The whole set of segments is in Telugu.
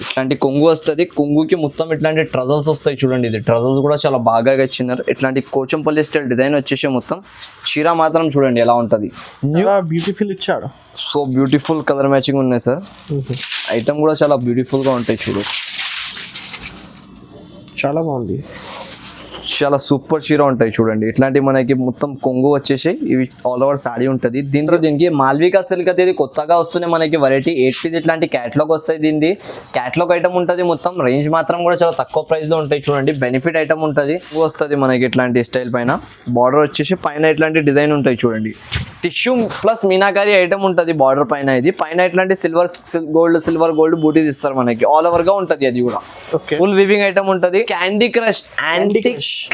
ఇట్లాంటి కొంగు వస్తుంది. కొంగుకి మొత్తం ఇట్లాంటి ట్రజల్స్ వస్తాయి చూడండి. ఇది ట్రజల్స్ కూడా చాలా బాగా ఇచ్చినారు. ఇట్లాంటి కోచంపల్లి స్టైల్ డిజైన్ వచ్చేసి మొత్తం చీర మాత్రం చూడండి ఎలా ఉంటుంది. బ్యూటిఫుల్ ఇచ్చాడు. సో బ్యూటిఫుల్ కలర్ మ్యాచింగ్ ఉన్నాయి సార్. ఐటమ్ కూడా చాలా బ్యూటిఫుల్ గా ఉంటాయి చూడు. చాలా బాగుంది. చాలా సూపర్ చీర ఉంటాయి చూడండి. ఇట్లాంటి మనకి మొత్తం కొంగు వచ్చేసి ఇవి ఆల్ ఓవర్ సాడీ ఉంటుంది. దీనికి మాల్వికా సిల్క్ అయితే ఇది కొత్తగా వస్తున్నాయి మనకి వెరైటీ 8 పీస్ ఇట్లాంటి క్యాట్లాగ్ వస్తాయి. దీనిది క్యాట్లాగ్ ఐటమ్ ఉంటుంది. మొత్తం రేంజ్ మాత్రం కూడా చాలా తక్కువ ప్రైస్ లో ఉంటాయి చూడండి. బెనిఫిట్ ఐటమ్ ఉంటుంది వస్తుంది మనకి ఇట్లాంటి స్టైల్ పైన. బార్డర్ వచ్చేసి పైన ఇట్లాంటి డిజైన్ ఉంటాయి చూడండి. టిష్యూ ప్లస్ మీనాకారి ఐటమ్ ఉంటుంది బార్డర్ పైన. ఇది పైన ఇట్లాంటి సిల్వర్ గోల్డ్ బూటీస్ ఇస్తారు మనకి. ఆల్ ఓవర్ గా ఉంటుంది. అది కూడా ఫుల్ వివింగ్ ఐటమ్ ఉంటుంది. క్యాండీ క్రష్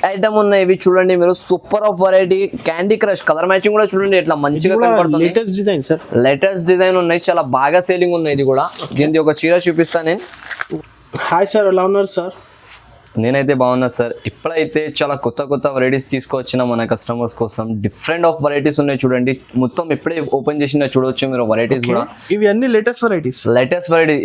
ఐటమ్ ఉన్నాయి ఇవి చూడండి మీరు. Super of variety candy crush colour matching కూడా చూడండి ఎట్లా మంచిగా కనపడుతుంది. Latest design sir. Latest design ఉన్నాయి. చాలా బాగా సేలింగ్ ఉన్నాయి. ఇది కూడా దీనికి ఒక చీర చూపిస్తాను నేను. హాయ్ సార్, ఎలా ఉన్నారు సార్? నేనైతే బాగున్నా సార్. ఇప్పుడైతే చాలా కొత్త వెరైటీస్ తీసుకొచ్చిన మన కస్టమర్స్ కోసం. డిఫరెంట్ ఆఫ్ వెరైటీస్ ఉన్నాయి చూడండి. మొత్తం ఇప్పుడే ఓపెన్ చేసిన చూడొచ్చు మీరు వెరైటీస్ కూడా. ఇవి అన్ని లేటెస్ట్ వెరైటీస్.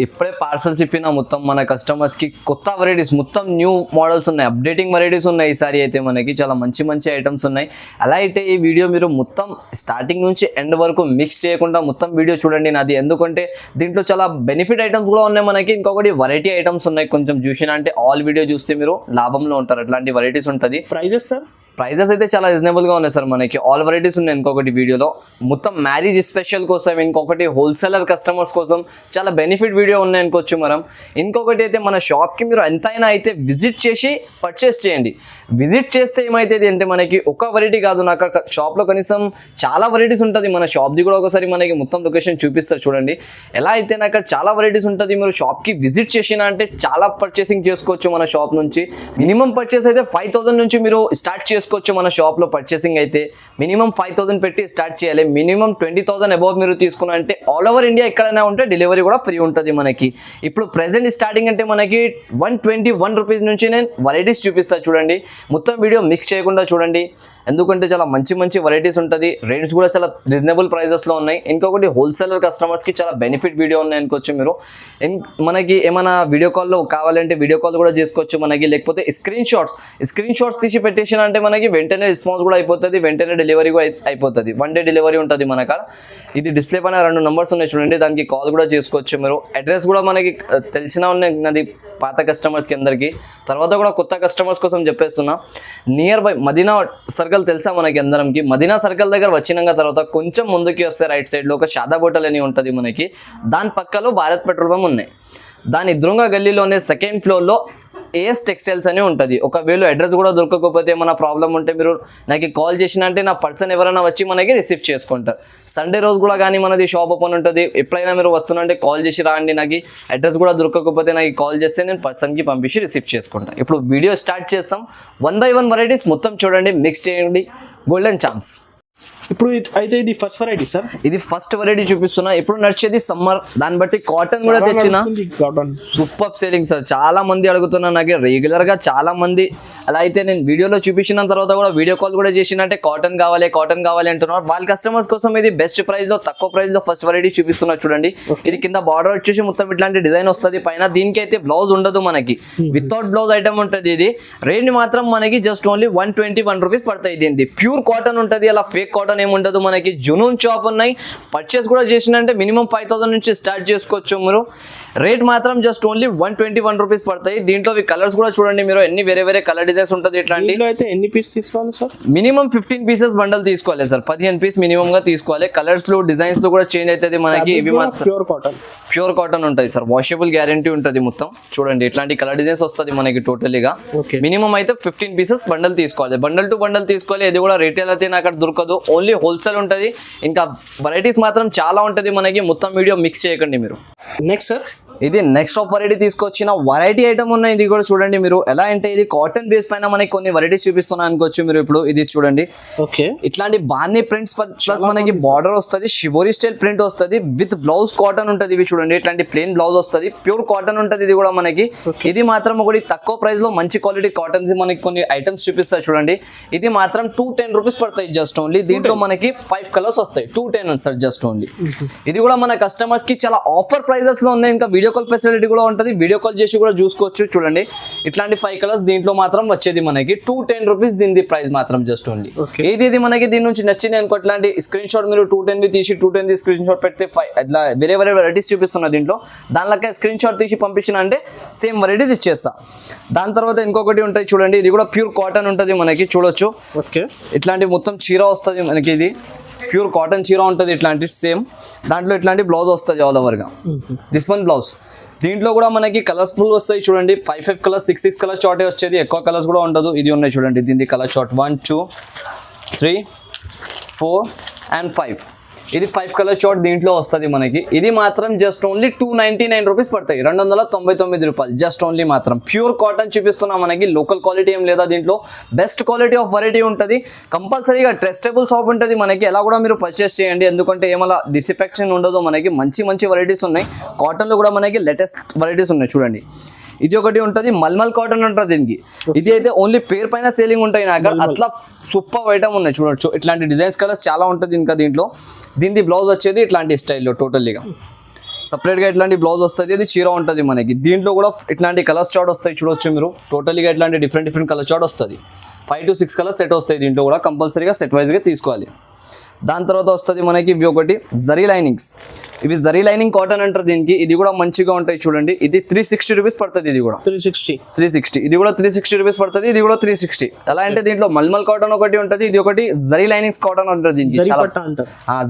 ఇప్పుడే పార్సల్స్ ఇప్పిన మొత్తం మన కస్టమర్స్ కి కొత్త వెరైటీస్ మొత్తం న్యూ మోడల్స్ ఉన్నాయి. అప్డేటింగ్ వెరైటీస్ ఉన్నాయి ఈసారి అయితే మనకి. చాలా మంచి ఐటమ్స్ ఉన్నాయి. అలా అయితే ఈ వీడియో మీరు మొత్తం స్టార్టింగ్ నుంచి ఎండ్ వరకు మిక్స్ చేయకుండా మొత్తం వీడియో చూడండి నాది. ఎందుకంటే దీంట్లో చాలా బెనిఫిట్ ఐటమ్స్ కూడా ఉన్నాయి మనకి. ఇంకొకటి వెరైటీ ఐటమ్స్ ఉన్నాయి. కొంచెం చూసిన అంటే ఆల్ వీడియో చూస్తే మీరు లాభంలో ఉంటారు. అట్లాంటి వెరైటీస్ ఉంటుంది. Prices sir? ప్రైజెస్ అయితే చాలా రీజనబుల్ గా ఉన్నాయి సార్ మనకి. ఆల్ వెరైటీస్ ఉన్నాయి. ఇంకొకటి వీడియోలో మొత్తం మ్యారేజ్ స్పెషల్ కోసం, ఇంకొకటి హోల్సేలర్ కస్టమర్స్ కోసం చాలా బెనిఫిట్ వీడియో ఉన్నాయి అనుకోవచ్చు మనం. ఇంకొకటి అయితే మన షాప్ కి మీరు ఎంతైనా అయితే విజిట్ చేసి పర్చేస్ చేయండి. విజిట్ చేస్తే ఏమైతుంది అంటే మనకి ఒక వెరైటీ కాదు, నాకు షాప్ లో కనీసం చాలా వెరైటీస్ ఉంటుంది. మన షాప్ ది కూడా ఒకసారి మనకి మొత్తం లొకేషన్ చూపిస్తారు చూడండి. ఎలా అయితే నాకు చాలా వెరైటీస్ ఉంటుంది. మీరు షాప్ కి విజిట్ చేసినా అంటే చాలా పర్చేసింగ్ చేసుకోవచ్చు మన షాప్ నుంచి. మినిమం పర్చేస్ అయితే 5000 నుంచి మీరు స్టార్ట్ చేసుకోవచ్చు మన షాప్ లో. పర్చేసింగ్ అయితే మినిమం 5000 పెట్టి స్టార్ట్ చేయాలి. మినిమం 20,000 అబౌవ్ మీరు తీసుకున్నా అంటే ఆల్ ఓవర్ ఇండియా ఎక్కడైనా ఉంటే డెలివరీ కూడా ఫ్రీ ఉంటుంది మనకి. ఇప్పుడు ప్రెసెంట్ స్టార్టింగ్ అంటే మనకి 121 రూపీస్ నుంచి నేను వెరైటీస్ చూపిస్తా చూడండి. మొత్తం వీడియో మిక్స్ చేయకుండా చూడండి. ఎందుకంటే చాలా మంచి వెరైటీస్ ఉంటుంది. రేట్స్ కూడా చాలా రీజనబుల్ ప్రైజెస్లో ఉన్నాయి. ఇంకొకటి హోల్సేలర్ కస్టమర్స్కి చాలా బెనిఫిట్ వీడియో ఉన్నాయి అనుకోవచ్చు మీరు. మనకి ఏమైనా వీడియో కాల్లో కావాలంటే వీడియో కాల్ కూడా చేసుకోవచ్చు మనకి. లేకపోతే స్క్రీన్ షాట్స్ తీసి పెట్టేసిన అంటే మనకి వెంటనే రెస్పాన్స్ కూడా అయిపోతుంది. వెంటనే డెలివరీ కూడా అయిపోతుంది. 1 డే డెలివరీ ఉంటుంది మన కాడ. ఇది డిస్ప్లే పైన 2 నెంబర్స్ ఉన్నాయి చూడండి. దానికి కాల్ కూడా చేసుకోవచ్చు మీరు. అడ్రస్ కూడా మనకి తెలిసిన ఉన్నాయి నాది పాత కస్టమర్స్కి అందరికీ. తర్వాత కూడా కొత్త కస్టమర్స్ కోసం చెప్పేస్తున్నా. నియర్ బై మదీనా సర్కిల్ తెలుసా మనకి అందరంకి. మదీనా సర్కిల్ దగ్గర వచ్చినాక తర్వాత కొంచెం ముందుకి వస్తే రైట్ సైడ్ లో ఒక షాదా హోటల్ అని ఉంటుంది మనకి. దాని పక్కలో భారత్ పెట్రోల్ పంప్ ఉన్నాయి. దాని ఎదురుగా గల్లీలోనే సెకండ్ ఫ్లోర్ లో ఏఎస్ టెక్స్టైల్స్ అని ఉంటుంది. ఒకవేళ అడ్రస్ కూడా దొరకకపోతే ఏమైనా ప్రాబ్లం ఉంటే మీరు నాకు కాల్ చేసిన అంటే నా పర్సన్ ఎవరైనా వచ్చి మనకి రిసీవ్ చేసుకుంటారు. సండే రోజు కూడా కానీ మనది షాప్ ఓపెన్ ఉంటుంది. ఎప్పుడైనా మీరు వస్తున్నంటే కాల్ చేసి రాండి. నాకు అడ్రస్ కూడా దొరకకపోతే నాకు కాల్ చేస్తే నేను పర్సన్కి పంపించి రిసీవ్ చేసుకుంటాను. ఇప్పుడు వీడియో స్టార్ట్ చేస్తాం. 1 by 1 వెరైటీస్ మొత్తం చూడండి, మిక్స్ చేయండి. Golden chance. ఇప్పుడు అయితే ఇది ఫస్ట్ వెరైటీ సార్. ఇది ఫస్ట్ వెరైటీ చూపిస్తున్నా. ఇప్పుడు నడిచేది సమ్మర్, దాన్ని బట్టి కాటన్ కూడా తెచ్చిన. Super selling sir. చాలా మంది అడుగుతున్నా నాకు రెగ్యులర్ గా చాలా మంది. అలా అయితే నేను వీడియోలో చూపించిన తర్వాత కూడా వీడియో కాల్ కూడా చేసినంటే కాటన్ కావాలి అంటున్నారు. వాళ్ళ కస్టమర్స్ కోసం ఇది బెస్ట్ ప్రైస్ లో తక్కువ ప్రైస్ లో ఫస్ట్ వెరైటీ చూపిస్తున్నా చూడండి. ఇది కింద బార్డర్ వచ్చేసి మొత్తం ఇట్లాంటి డిజైన్ వస్తుంది పైన. దీనికి అయితే బ్లౌజ్ ఉండదు మనకి. వితౌట్ బ్లౌజ్ ఐటమ్ ఉంటుంది. ఇది రేట్ మాత్రం మనకి జస్ట్ ఓన్లీ 121 రూపీస్ పడతాయి. దీనికి ప్యూర్ కాటన్ ఉంటుంది. అలా ఫేక్ కాటన్ ఏముండదు మనకి. జునూన్ షాప్ ఉన్నాయి. పర్చేస్ కూడా చేసినంటే మినిమం 5000 నుంచి స్టార్ట్ చేసుకోవచ్చు మీరు. రేట్ మాత్రం జస్ట్ ఓన్లీ 121 రూపీస్ పడతాయి. దీంట్లో కలర్స్ కూడా చూడండి మీరు. ఎన్ని వేరే కలర్ డిజైన్స్ ఉంటుంది. ఇట్లాంటి అయితే ఎన్ని పీస్ తీసుకోవాలి సార్? మినిమం 15 పీసెస్ బండల్ తీసుకోవాలి సార్. 15 పీస్ మినిమం గా తీసుకోవాలి. కలర్స్ లో డిజైన్స్ లో కూడా చేంజ్ అవుతుంది మనకి. ఇవి ప్యూర్ కాటన్ ఉంటాయి సార్. వాషబుల్ గ్యారంటీ ఉంటుంది మొత్తం. చూడండి ఇట్లాంటి కలర్ డిజైన్స్ వస్తుంది మనకి టోటలీగా. మినిమం అయితే 15 పీసెస్ బండల్ తీసుకోవాలి. బండల్ టు బండల్ తీసుకోవాలి. ఇది కూడా రీటైల్ అయితే నాకు అక్కడ దొరకదు. ఓన్లీ హోల్సేల్ ఉంటుంది. ఇంకా వెరైటీస్ మాత్రం చాలా ఉంటుంది మనకి. మొత్తం వీడియో మిక్స్ చేయకండి మీరు. నెక్స్ట్ సార్, ఇది నెక్స్ట్ ఆఫ్ వెరైటీ తీసుకొచ్చిన వెరైటీ ఐటమ్ ఉన్నాయి. ఇది కూడా చూడండి మీరు. ఎలా అంటే ఇది కాటన్ బేస్ పైన మనకి కొన్ని వెరైటీస్ చూపిస్తున్నా అనుకోవచ్చు మీరు. ఇప్పుడు ఇది చూడండి. ఓకే, ఇట్లాంటి బాన్ని ప్రింట్స్ ప్లస్ మనకి బార్డర్ వస్తుంది. షిబోరి స్టైల్ ప్రింట్ వస్తుంది. విత్ బ్లౌజ్ కాటన్ ఉంటుంది. ఇవి చూడండి ఇట్లాంటి ప్లెయిన్ బ్లౌజ్ వస్తుంది. ప్యూర్ కాటన్ ఉంటుంది. ఇది కూడా మనకి. ఇది మాత్రం ఒకటి తక్కువ ప్రైస్ లో మంచి క్వాలిటీ కాటన్స్ మనకి కొన్ని ఐటమ్స్ చూపిస్తారు చూడండి. ఇది మాత్రం 210 రూపీస్ పడతాయి జస్ట్ ఓన్లీ. దీంట్లో మనకి 5 కలర్స్ వస్తాయి. 210 సార్ జస్ట్ ఓన్లీ. ఇది కూడా మన కస్టమర్స్ కి చాలా ఆఫర్ ప్రైస్ ప్రైజెస్ లో ఉన్నాయి. ఇంకా వీడియో కాల్ ఫెసిలిటీ కూడా ఉంటుంది, వీడియో కాల్ చేసి కూడా చూసుకోవచ్చు. చూడండి ఇట్లాంటి 5 కలర్స్ దీంట్లో మాత్రం వచ్చేది మనకి 210 రూపీస్ దీని ప్రైస్ మాత్రం జస్ట్ ఓన్లీ. ఏది మనకి దీని నుంచి నచ్చింది అనుకో ఇట్లాంటి స్క్రీన్ షాట్ మీరు 210 తీసి 210 స్క్రీన్ షాట్ పెడితే అట్లా వేరే వెరైటీస్ చూపిస్తున్నా దీంట్లో, దానిలోకే స్క్రీన్ షాట్ తీసి పంపించిన అంటే సేమ్ వెరైటీస్ ఇచ్చేస్తా. దాని తర్వాత ఇంకొకటి ఉంటాయి చూడండి, ఇది కూడా ప్యూర్ కాటన్ ఉంటుంది మనకి, చూడొచ్చు. ఓకే, ఇట్లాంటి మొత్తం చీర వస్తుంది మనకి, ఇది ప్యూర్ కాటన్ చీర ఉంటుంది ఇట్లాంటి సేమ్. దాంట్లో ఇట్లాంటి బ్లౌజ్ వస్తుంది ఆల్ ఓవర్గా. దిస్ వన్ బ్లౌజ్ దీంట్లో కూడా మనకి కలర్స్ఫుల్ వస్తాయి చూడండి. 5 కలర్స్ 6 కలర్స్ షార్టే వచ్చేది, ఎక్కువ కలర్స్ కూడా ఉండదు. ఇది ఉన్నాయి చూడండి, దీనికి కలర్ షార్ట్ 1 2 3 4 and 5. ఇది 5 కలర్ షార్ట్ దీంట్లో వస్తుంది మనకి. ఇది మాత్రం జస్ట్ ఓన్లీ 299 రూపీస్ పడతాయి, 299 రూపాయలు జస్ట్ ఓన్లీ. మాత్రం ప్యూర్ కాటన్ చూపిస్తున్నా మనకి, లోకల్ క్వాలిటీ ఏం లేదా దీంట్లో, బెస్ట్ క్వాలిటీ ఆఫ్ వెరైటీ ఉంటుంది. కంపల్సరీగా ట్రస్టబుల్ షాప్ ఉంటుంది మనకి, ఎలా కూడా మీరు పర్చేస్ చేయండి, ఎందుకంటే ఏమలా డిస్ఇన్ఫెక్షన్ ఉండదు మనకి. మంచి వెరైటీస్ ఉన్నాయి కాటన్లో కూడా మనకి, లేటెస్ట్ వెరైటీస్ ఉన్నాయి చూడండి. ఇది ఒకటి ఉంటుంది, మల్మల్ కాటన్ అంటారు దీనికి. ఇది అయితే ఓన్లీ పేరు పైన సేలింగ్ ఉంటాయి నాకు, అట్లా సూపర్ ఐటమ్ ఉన్నాయి చూడొచ్చు. ఇట్లాంటి డిజైన్స్ కలర్స్ చాలా ఉంటుంది ఇంకా దీంట్లో. దీని బ్లౌజ్ వచ్చేది ఇట్లాంటి స్టైల్లో టోటల్లీగా సపరేట్గా ఇట్లాంటి బ్లౌజ్ వస్తుంది. ఇది చీర ఉంటుంది మనకి. దీంట్లో కూడా ఇట్లాంటి కలర్ చార్ట్ వస్తాయి చూడొచ్చు మీరు, టోటల్లీగా ఇట్లాంటి డిఫరెంట్ కలర్ చార్ట్ వస్తుంది. 5 to 6 కలర్స్ సెట్ వస్తాయి దీంట్లో కూడా, కంపల్సరీగా సెట్ వైజ్గా తీసుకోవాలి. దాని తర్వాత వస్తుంది మనకి ఇవి ఒకటి జరీ లైనింగ్స్. ఇవి జరీ లైనింగ్ కాటన్ అంటారు దీనికి. ఇది కూడా మంచిగా ఉంటాయి చూడండి. ఇది 360 రూపీస్ పడుతుంది. ఇది కూడా 360. ఇది కూడా 360 రూపీస్ పడుతుంది. ఇది కూడా 360. ఎలా అంటే దీంట్లో మల్మల్ కాటన్ ఒకటి ఉంటుంది, ఇది ఒకటి జరీ లైనింగ్స్ కాటన్ అంటారు దీనికి.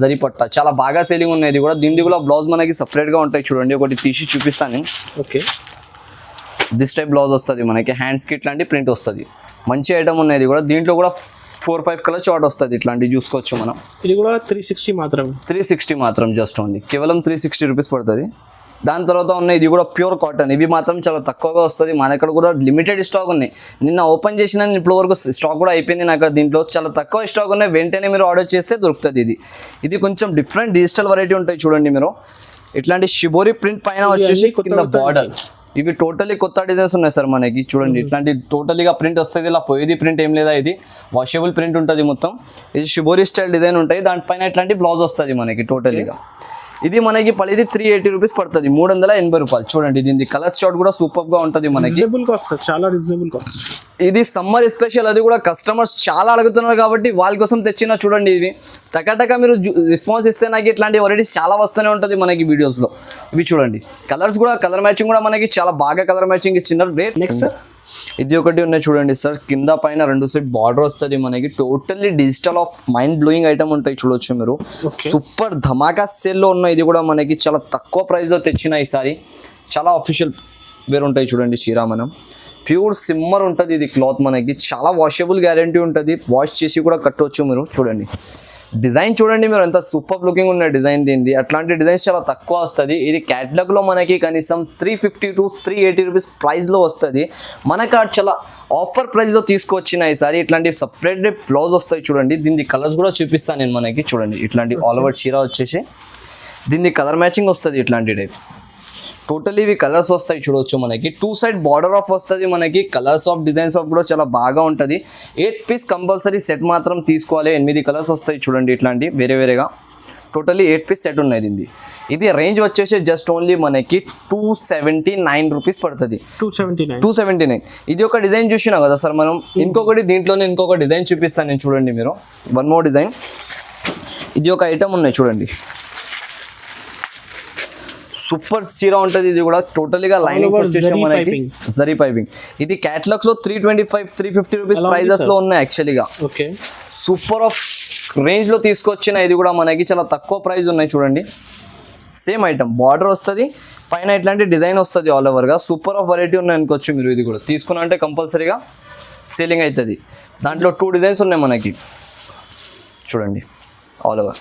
జరీ పట్ట చాలా బాగా సేలింగ్ ఉన్నాయి. ఇది కూడా దీనికి కూడా బ్లౌజ్ మనకి సపరేట్ గా ఉంటాయి చూడండి. ఒకటి తీసి చూపిస్తాను. ఓకే, దిస్ టైప్ బ్లౌజ్ వస్తుంది మనకి, హ్యాండ్స్ కి ఇట్లాంటి ప్రింట్ వస్తుంది. మంచి ఐటమ్ ఉన్నాయి. ఇది కూడా దీంట్లో కూడా 4-5 కలర్ చార్ట్ వస్తుంది ఇట్లాంటివి చూసుకోవచ్చు మనం. ఇది కూడా 360 మాత్రం జస్ట్ ఓన్లీ కేవలం 360 రూపీస్ పడుతుంది. దాని తర్వాత ఉన్నాయి ఇది కూడా ప్యూర్ కాటన్. ఇవి మాత్రం చాలా తక్కువగా వస్తుంది మన దగ్గర కూడా, లిమిటెడ్ స్టాక్ ఉన్నాయి. నిన్న ఓపెన్ చేసిన ఇప్పటి వరకు స్టాక్ కూడా అయిపోయింది నాకు. దీంట్లో చాలా తక్కువ స్టాక్ ఉన్నాయి, వెంటనే మీరు ఆర్డర్ చేస్తే దొరుకుతుంది. ఇది కొంచెం డిఫరెంట్ డిజిటల్ వెరైటీ ఉంటాయి చూడండి మీరు. ఇట్లాంటి షిబోరి ప్రింట్ పైన వచ్చేసి కింద బార్డర్. ఇవి టోటలీ కొత్త డిజైన్స్ ఉన్నాయి సార్ మనకి. చూడండి ఇట్లాంటి టోటలీగా ప్రింట్ వస్తుంది, ఇలా పోయేది ప్రింట్ ఏం లేదా, ఇది వాషబుల్ ప్రింట్ ఉంటుంది మొత్తం. ఇది షిబోరి స్టైల్ డిజైన్ ఉంటాయి, దానిపైన ఇట్లాంటి బ్లౌజ్ వస్తుంది మనకి టోటలీగా. ఇది మనకి పడేది 380 రూపీస్ పడుతుంది, 380 రూపాయలు. చూడండి దీని కలర్ షార్ట్ కూడా సూపర్ గా ఉంటుంది మనకి, చాలా రీజనబుల్ కాస్ట్. ఇది సమ్మర్ స్పెషల్, అది కూడా కస్టమర్స్ చాలా అడుగుతున్నారు కాబట్టి వాళ్ళ కోసం తెచ్చిన. చూడండి ఇది టకా మీరు రెస్పాన్స్ ఇస్తే నాకు ఇట్లాంటి వెరైటీస్ చాలా వస్తూనే ఉంటుంది మనకి వీడియోస్లో. ఇవి చూడండి కలర్స్ కూడా, కలర్ మ్యాచింగ్ కూడా మనకి చాలా బాగా కలర్ మ్యాచింగ్ ఇచ్చినారు. రేట్ నెక్స్ట్ సార్ ఇది ఒకటి ఉన్నాయి చూడండి సార్, కింద పైన 2 సెట్ బార్డర్ వస్తుంది మనకి. Totally digital of mind blowing item ఉంటాయి చూడొచ్చు మీరు. సూపర్ ధమాకా సేల్లో ఉన్నాయి. ఇది కూడా మనకి చాలా తక్కువ ప్రైస్లో తెచ్చిన ఈసారి. చాలా అఫీషియల్ వేర్ ఉంటాయి చూడండి చీర. మనం ప్యూర్ సిమ్మర్ ఉంటుంది ఇది క్లాత్ మనకి, చాలా వాషబుల్ గ్యారంటీ ఉంటుంది. వాష్ చేసి కూడా కట్టవచ్చు మీరు. చూడండి డిజైన్ చూడండి మీరు, ఎంత సూపర్ లుకింగ్ ఉన్న డిజైన్ దీనిది. అట్లాంటి డిజైన్స్ చాలా తక్కువ వస్తుంది. ఇది క్యాటలాగ్లో మనకి కనీసం 350 to 380 రూపీస్ ప్రైస్లో వస్తుంది. మనకు చాలా ఆఫర్ ప్రైస్లో తీసుకొచ్చిన ఈసారి. ఇట్లాంటి సపరేట్ బ్లౌజ్ వస్తాయి చూడండి. దీని కలర్స్ కూడా చూపిస్తాను నేను మనకి. చూడండి ఇట్లాంటి ఆల్ ఓవర్ చీర వచ్చేసి దీన్ని కలర్ మ్యాచింగ్ వస్తుంది ఇట్లాంటి టైప్. టోటల్లీ ఇవి కలర్స్ వస్తాయి చూడవచ్చు మనకి. 2 సైడ్ బార్డర్ ఆఫ్ వస్తుంది మనకి. కలర్స్ ఆఫ్ డిజైన్స్ ఆఫ్ కూడా చాలా బాగా ఉంటుంది. 8 పీస్ కంపల్సరీ సెట్ మాత్రం తీసుకోవాలి. 8 కలర్స్ వస్తాయి చూడండి ఇట్లాంటి వేరేగా. టోటల్లీ 8 పీస్ సెట్ ఉన్నది ఇది. ఇది రేంజ్ వచ్చేసి జస్ట్ ఓన్లీ మనకి 279 రూపీస్ పడుతుంది. 279. ఇది ఒక డిజైన్ చూసినా కదా సార్ మనం. ఇంకొకటి దీంట్లోనే ఇంకొక డిజైన్ చూపిస్తాను నేను. చూడండి మీరు, 1 more డిజైన్. ఇది ఒక ఐటమ్ ఉన్నాయి చూడండి, సూపర్ చీర ఉంటుంది. ఇది కూడా టోటలీగా లైనింగ్స్ వచ్చేసి మనకి జరీ పైపింగ్. ఇది క్యాటలాగ్స్ లో 325-350 రూపీస్ ప్రైజెస్ లో ఉన్నాయి యాక్చువల్లీగా. సూపర్ ఆఫ్ రేంజ్ లో తీసుకొచ్చిన. ఇది కూడా మనకి చాలా తక్కువ ప్రైస్ ఉన్నాయి చూడండి. సేమ్ ఐటమ్ బార్డర్ వస్తుంది, పైన ఇట్లాంటి డిజైన్ వస్తుంది ఆల్ ఓవర్ గా. సూపర్ ఆఫ్ వెరైటీ ఉన్నాయి అనుకోవచ్చు మీరు. ఇది కూడా తీసుకున్నా అంటే కంపల్సరీగా సేలింగ్ అవుతుంది. దాంట్లో 2 డిజైన్స్ ఉన్నాయి మనకి చూడండి ఆల్ ఓవర్.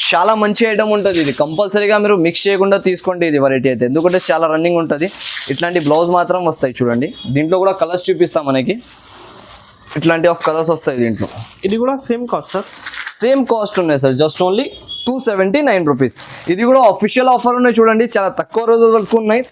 చాలా మంచి ఐటమ్ ఉంటుంది ఇది. కంపల్సరీగా మీరు మిక్స్ చేయకుండా తీసుకోండి ఇది వెరైటీ అయితే, ఎందుకంటే చాలా రన్నింగ్ ఉంటుంది. ఇట్లాంటి బ్లౌజ్ మాత్రం వస్తాయి చూడండి. దీంట్లో కూడా కలర్స్ చూపిస్తాం మనకి. ఇట్లాంటి ఆఫ్ కలర్స్ వస్తాయి దీంట్లో. ఇది కూడా same cost sir? Same cost ఉన్నాయి సార్, జస్ట్ ఓన్లీ 279 రూపీస్. ఇది కూడా అఫీషియల్ ఆఫర్ ఉన్నాయి చూడండి, చాలా తక్కువ రోజుల వరకు ఉన్నాయి.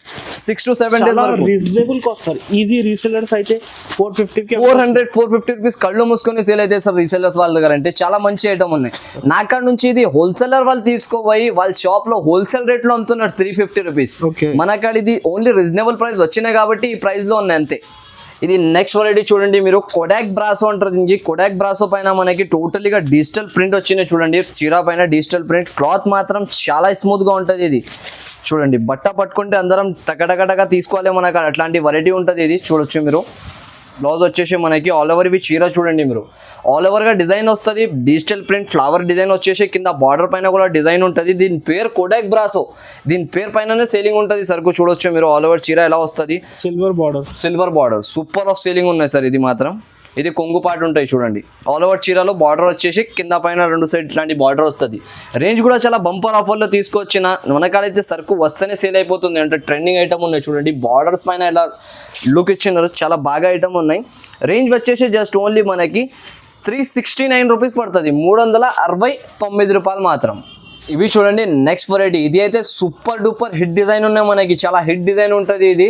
6 to 7 డేస్ వరకు reasonable cost sir. Easy resellers అయితే 450 450 రూపీస్ కళ్ళు మూసుకొని సేల్ అయితే సార్ రీసెలర్స్ వాళ్ళ దగ్గర. అంటే చాలా మంచి ఐటమ్ ఉన్నాయి. నా కాడ నుంచి ఇది హోల్సేలర్ వాళ్ళు తీసుకోపోయి వాళ్ళ షాప్ లో హోల్సేల్ రేట్ లో అమ్ముతున్నారు 350 రూపీస్. Okay. మన కాడ ఇది ఓన్లీ రీజనబుల్ ప్రైస్ వచ్చినాయి కాబట్టి ఈ ప్రైస్ లో ఉన్నాయి అంతే. ఇది నెక్స్ట్ వెరైటీ చూడండి మీరు, కొడాక్ బ్రాసో అంటారు దీనికి. కొడాక్ బ్రాసో పైన మనకి టోటలీగా డిజిటల్ ప్రింట్ వచ్చినాయి చూడండి. చీర పైన డిజిటల్ ప్రింట్, క్లాత్ మాత్రం చాలా స్మూత్ గా ఉంటుంది. ఇది చూడండి, బట్ట పట్టుకుంటే అందరం టకటకటగా తీసుకోవాలి మనకు, అట్లాంటి వెరైటీ ఉంటుంది. ఇది చూడొచ్చు మీరు. బ్లౌజ్ వచ్చేసి మనకి ఆల్ ఓవర్ ఇవి చీర చూడండి మీరు, ఆల్ ఓవర్ గా డిజైన్ వస్తుంది. డిజిటల్ ప్రింట్ ఫ్లవర్ డిజైన్ వచ్చేసి కింద బార్డర్ పైన కూడా డిజైన్ ఉంటుంది. దీని పేరు కొడాక్ బ్రాసో, దీని పేరు పైననే సేలింగ్ ఉంటుంది సరుకు. చూడొచ్చు మీరు ఆల్ ఓవర్ చీర ఎలా వస్తుంది, silver border. Super of selling ఉన్నాయి సార్. ఇది మాత్రం ఇది కొంగు పాటు ఉంటాయి చూడండి. ఆల్ ఓవర్ చీరలో బార్డర్ వచ్చేసి కింద పైన 2 సైడ్ ఇట్లాంటి బార్డర్ వస్తుంది. రేంజ్ కూడా చాలా బంపర్ ఆఫర్లో తీసుకొచ్చిన మనకాడైతే సరుకు వస్తేనే సేల్ అయిపోతుంది. అంటే ట్రెండింగ్ ఐటమ్ ఉన్నాయి చూడండి. బార్డర్స్ పైన ఎలా లుక్ ఇచ్చినారు, చాలా బాగా ఐటమ్ ఉన్నాయి. రేంజ్ వచ్చేసి జస్ట్ ఓన్లీ మనకి 369 రూపీస్ పడుతుంది, 369 రూపాయలు మాత్రం. ఇవి చూడండి నెక్స్ట్ వెరైటీ. ఇది అయితే సూపర్ డూపర్ హిట్ డిజైన్ ఉన్నాయి మనకి, చాలా హిట్ డిజైన్ ఉంటుంది. ఇది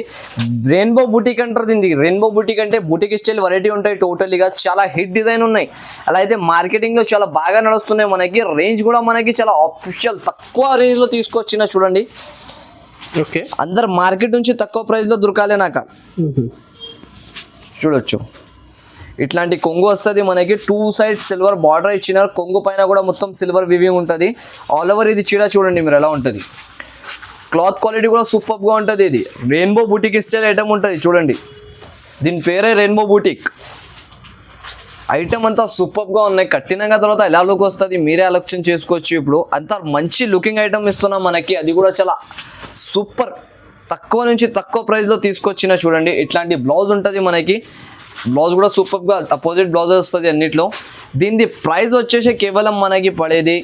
రెయిన్బో బుటీక్ అంటారు దీనికి. రెయిన్బో బుటీక్ అంటే బుటీక్ స్టైల్ వెరైటీ ఉంటాయి టోటలీగా, చాలా హిట్ డిజైన్ ఉన్నాయి. అలా అయితే మార్కెటింగ్ లో చాలా బాగా నడుస్తున్నాయి మనకి. రేంజ్ కూడా మనకి చాలా అఫీషియల్ తక్కువ రేంజ్ లో తీసుకొచ్చిన చూడండి. ఓకే, అందరు మార్కెట్ నుంచి తక్కువ ప్రైస్ లో దొరకాలి నాకు. చూడొచ్చు ఇట్లాంటి కొంగు వస్తుంది మనకి. 2 సైడ్ సిల్వర్ బార్డర్ ఇచ్చినారు. కొంగు పైన కూడా మొత్తం సిల్వర్ వివింగ్ ఉంటుంది. ఆల్ ఓవర్ ఇది చీర చూడండి మీరు ఎలా ఉంటుంది. క్లాత్ క్వాలిటీ కూడా సూపర్ గా ఉంటుంది. ఇది రెయిన్బో బూటిక్ స్టైల్ ఐటమ్ ఉంటుంది చూడండి. దీని పేరే రెయిన్బో బూటిక్. ఐటమ్ అంతా సూపర్ గా ఉన్నాయి. కట్టినాక తర్వాత ఎలా లుక్ వస్తుంది మీరే ఆలోచన చేసుకోవచ్చు. ఇప్పుడు అంత మంచి లుకింగ్ ఐటమ్ ఇస్తున్నాం మనకి. అది కూడా చాలా సూపర్ తక్కువ నుంచి తక్కువ ప్రైస్ లో తీసుకొచ్చిన చూడండి. ఇట్లాంటి బ్లౌజ్ ఉంటుంది మనకి. బ్లౌజ్ కూడా సూపర్ గా అపోజిట్ బ్లౌజ్ వస్తుంది అన్నిట్లో. దీని ప్రైస్ వచ్చేసి కేవలం మనకి పడేది